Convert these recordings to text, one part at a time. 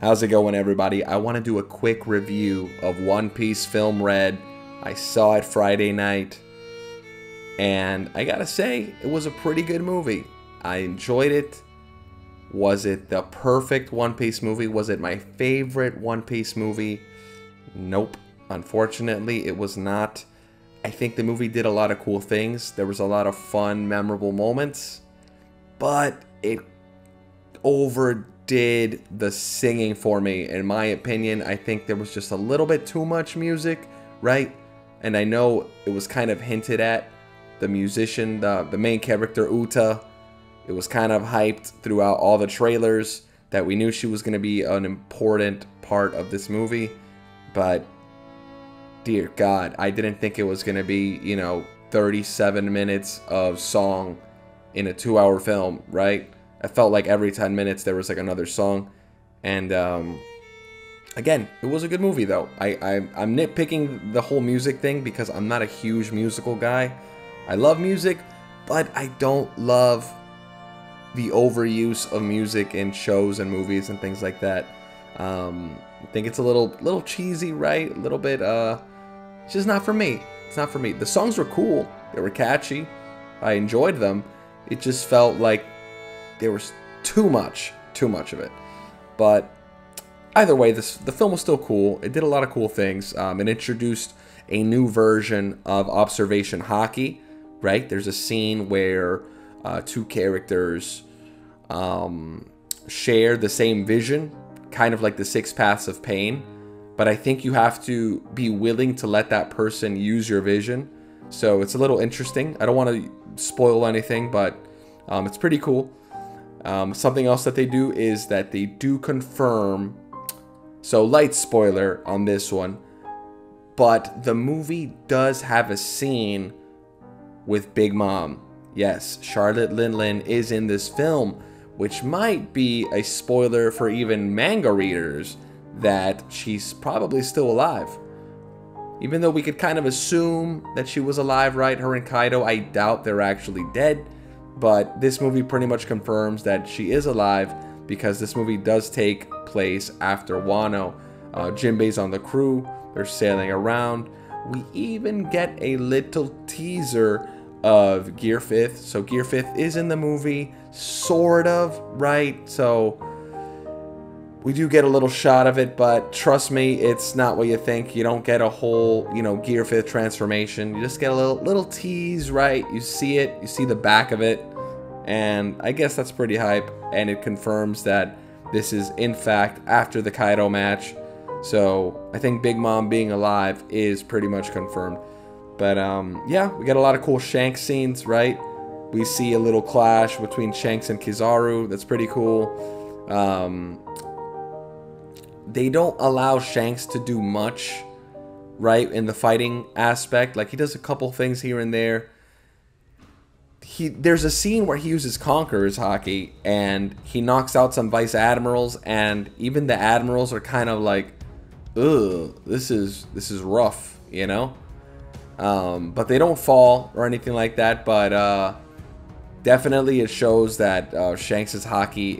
How's it going, everybody? I want to do a quick review of One Piece Film Red. I saw it Friday night, and I gotta say, it was a pretty good movie. I enjoyed it. Was it the perfect One Piece movie? Was it my favorite One Piece movie? Nope. Unfortunately, it was not. I think the movie did a lot of cool things. There was a lot of fun, memorable moments, but it overdid the singing for me. In my opinion, I think there was just a little bit too much music, right? And I know it was kind of hinted at. The musician, the main character, Uta, it was kind of hyped throughout all the trailers that we knew she was going to be an important part of this movie. But, dear God, I didn't think it was going to be, 37 minutes of song in a 2-hour film, right? I felt like every 10 minutes there was like another song. And, again, it was a good movie, though. I'm nitpicking the whole music thing because I'm not a huge musical guy. I love music, but I don't love the overuse of music in shows and movies and things like that. I think it's a little cheesy, right? A little bit, it's just not for me. It's not for me. The songs were cool. They were catchy. I enjoyed them. It just felt like there was too much of it. But either way, the film was still cool. It did a lot of cool things. It introduced a new version of observation haki, right? There's a scene where two characters share the same vision, kind of like the Six Paths of Pain. But I think you have to be willing to let that person use your vision. So it's a little interesting. I don't want to spoil anything, but it's pretty cool. Something else that they do is that they do confirm, so light spoiler on this one, but the movie does have a scene with Big Mom. Yes, Charlotte Linlin is in this film, which might be a spoiler for even manga readers that she's probably still alive. Even though we could kind of assume that she was alive, right? Her and Kaido, I doubt they're actually dead. But this movie pretty much confirms that she is alive because this movie does take place after Wano. Jinbei's on the crew. They're sailing around. We even get a little teaser of Gear 5th. So Gear 5th is in the movie, sort of, right? So we do get a little shot of it, but trust me, it's not what you think. You don't get a whole, Gear 5th transformation. You just get a little tease, right? You see it, you see the back of it, and I guess that's pretty hype, and it confirms that this is, in fact, after the Kaido match. So I think Big Mom being alive is pretty much confirmed. But, yeah, we got a lot of cool Shanks scenes, right? We see a little clash between Shanks and Kizaru. That's pretty cool. They don't allow Shanks to do much, right, in the fighting aspect. Like, he does a couple things here and there. There's a scene where he uses Conqueror's haki, and he knocks out some Vice Admirals, and even the Admirals are kind of like, ugh, this is rough, But they don't fall or anything like that, but definitely it shows that Shanks' haki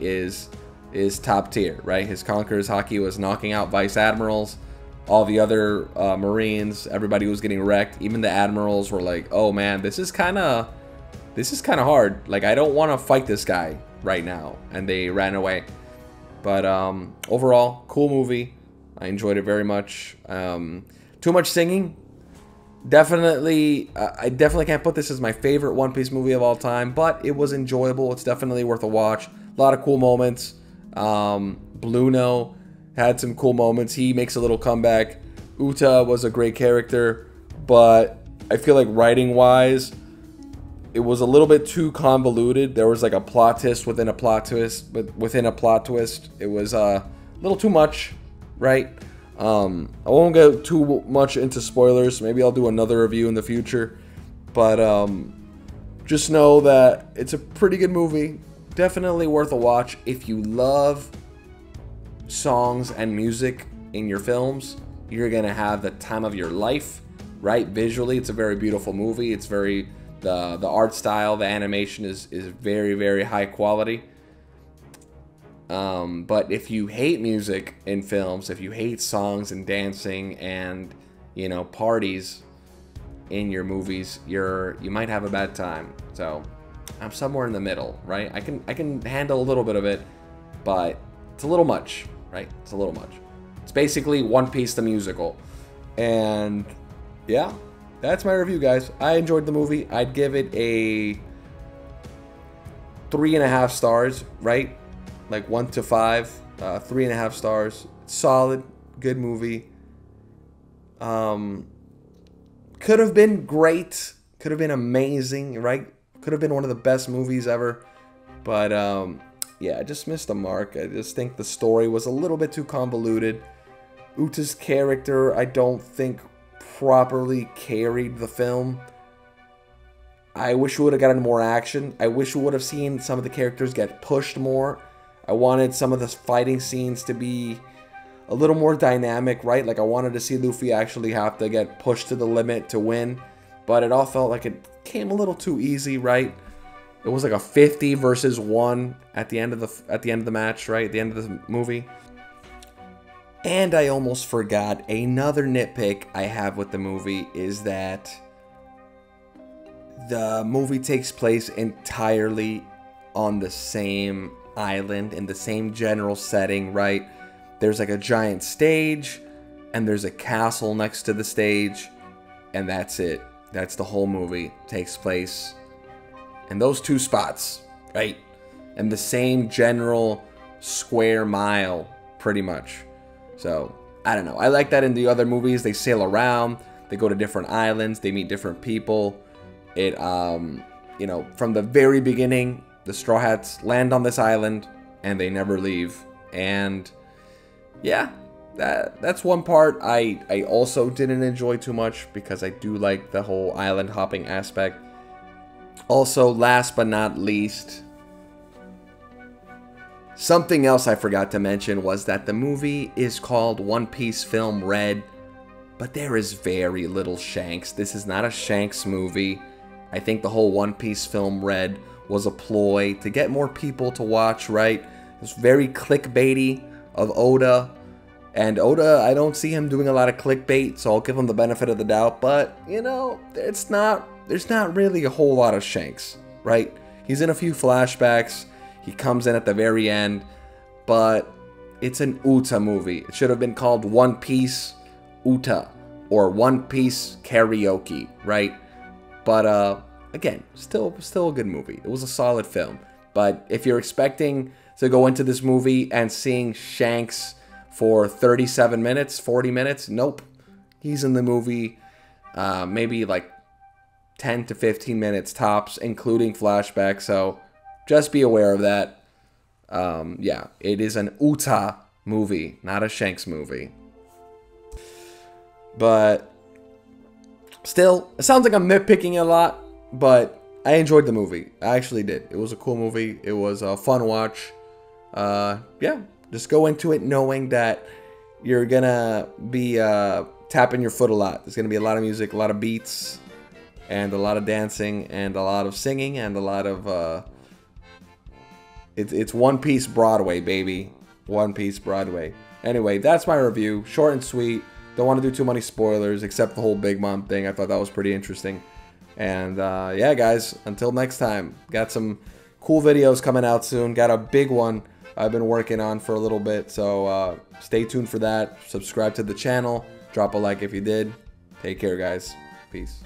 is top tier, right? His Conqueror's haki was knocking out Vice Admirals. All the other Marines, everybody was getting wrecked. Even the Admirals were like, oh man, this is kind of hard. Like, I don't want to fight this guy right now. And they ran away. But overall, cool movie. I enjoyed it very much. Too much singing. Definitely, I definitely can't put this as my favorite One Piece movie of all time, but it was enjoyable. It's definitely worth a watch. A lot of cool moments. Bluno had some cool moments. He makes a little comeback. Uta was a great character, but I feel like writing-wise, it was a little bit too convoluted. There was like a plot twist within a plot twist, but within a plot twist, it was a little too much, right? I won't go too much into spoilers. Maybe I'll do another review in the future. But just know that it's a pretty good movie. Definitely worth a watch. If you love songs and music in your films, you're going to have the time of your life, right? Visually, it's a very beautiful movie. It's very, the art style, the animation is very, very high quality. But if you hate music in films, if you hate songs and dancing and, you know, parties in your movies, you might have a bad time. So I'm somewhere in the middle, right? I can handle a little bit of it, but it's a little much, right? It's a little much. It's basically One Piece the musical. And yeah, that's my review, guys. I enjoyed the movie. I'd give it a 3.5 stars, right? Like 1 to 5, 3.5 stars. Solid, good movie. Could have been great. Could have been amazing, right? Could have been one of the best movies ever. But yeah, I just missed the mark. I just think the story was a little bit too convoluted. Uta's character, I don't think properly carried the film. I wish we would have gotten more action. I wish we would have seen some of the characters get pushed more. I wanted some of the fighting scenes to be a little more dynamic, right? Like I wanted to see Luffy actually have to get pushed to the limit to win. But it all felt like it came a little too easy, right? It was like a 50 versus 1 at the end of the match, right? At the end of the movie. And I almost forgot, another nitpick I have with the movie is that the movie takes place entirely on the same island, in the same general setting, right? There's like a giant stage, and there's a castle next to the stage, and that's it. That's the whole movie. Takes place in those two spots, right? And the same general square mile, pretty much. So, I don't know. I like that in the other movies. They sail around. They go to different islands. They meet different people. It, you know, from the very beginning, the Straw Hats land on this island, and they never leave. And, yeah, that's one part I also didn't enjoy too much, because I do like the whole island hopping aspect. Also, last but not least, something else I forgot to mention was that the movie is called One Piece Film Red, but there is very little Shanks. This is not a Shanks movie. I think the whole One Piece Film Red was a ploy to get more people to watch, right? It was very clickbaity of Oda. And Oda, I don't see him doing a lot of clickbait, so I'll give him the benefit of the doubt. But, you know, there's not really a whole lot of Shanks, right? He's in a few flashbacks. He comes in at the very end. But it's an Uta movie. It should have been called One Piece Uta, or One Piece Karaoke, right? But, again, still a good movie. It was a solid film. But if you're expecting to go into this movie and seeing Shanks for 37 minutes, 40 minutes, nope. He's in the movie maybe like 10 to 15 minutes tops, including flashbacks. So just be aware of that. Yeah, it is an Uta movie, not a Shanks movie. But still, it sounds like I'm nitpicking a lot, but I enjoyed the movie. I actually did. It was a cool movie. It was a fun watch. Yeah, just go into it knowing that you're gonna be tapping your foot a lot. There's gonna be a lot of music, a lot of beats, and a lot of dancing, and a lot of singing, and a lot of it's One Piece Broadway, baby. One Piece Broadway. Anyway, that's my review. Short and sweet. Don't want to do too many spoilers, except the whole Big Mom thing. I thought that was pretty interesting. And yeah, guys, until next time. Got some cool videos coming out soon. Got a big one I've been working on for a little bit. So stay tuned for that. Subscribe to the channel. Drop a like if you did. Take care, guys. Peace.